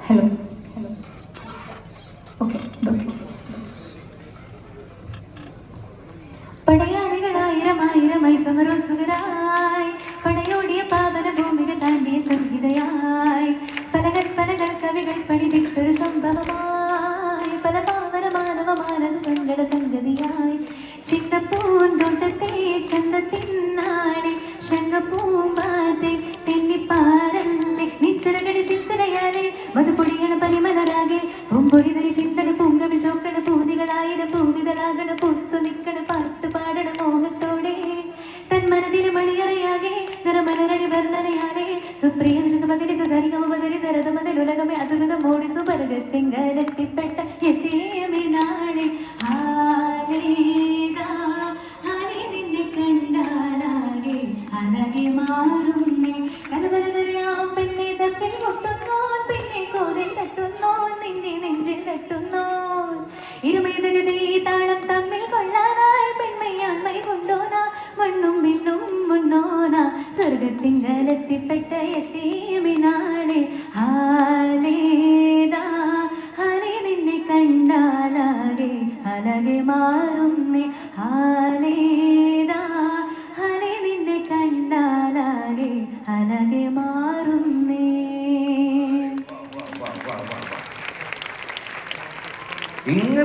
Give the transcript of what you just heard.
Hello okay പടയാളികളായിരമായിരമായി സമരോത്സുകരായി പടയോടിയ പാവന ഭൂമിക താണ്ടിയ സംഹിതയായി പല കൽപ്പനകൾ കവികൾ പണിതിട്ടൊരു സംഭവമായി പല പാവന മാനവ മാനസ സങ്കട സംഗതിയായി ചിന്തപ്പൂന്തോട്ടത്തെ ചന്തത്തിന്നാളെ ശംഖപ്പൂമ്പാറ്റെ തെന്നിപ്പാറല്ലേ നിച്ചറകടി സിൽസിലയാലെ മധുപൊടിയണ പനിമലരാകെ പൂമ്പൊടി ധരി ചിന്തന പൂങ്കവി ചോക്കണ പൂതികളായിരം പൂവിതളാകണ പുത്തു നിക്കണ പാട്ടുപാടണ മോഹത്തോടെ തന്മനതിലെ മണിയറയാകെ നിറമലരണി വർണ്ണനയാലെ സുപ്രിയ സരിഗമപദരി സരതമതിലുലകമേ അതുലത മോടി സുപരകത്തിങ്കലെത്തിപ്പെട്ട എത്തിയമേ നാളെ നിന്നെ കണ്ടാലാകെ അലകെ മാറുന്നേ കനപരതറിയാം പെണ്ണെ തപ്പിൽ മുട്ടുന്നോ പിന്നെ കോലിൽ തട്ടുന്നോ നിന്റെ നെഞ്ചിൽ തട്ടുന്നോ ഇരുമേതകതേ താളം തമ്മിൽ കൊള്ളാനായി പെൺമയാൺമൈ കൊണ്ടോനാ മണ്ണും മിണ്ണും മുന്നോനാ സ്വർഗത്തിങ്കലെത്തിപ്പെട്ട എത്തിയമേ നാളെ ഹാലേ നിന്നെ കണ്ടാലാകെ അലകെ മാറുന്നേ ഹാലേ നിന്നെ കണ്ടാലാകെ അലകെ മാറുന്നേ. ഇങ്ങനെ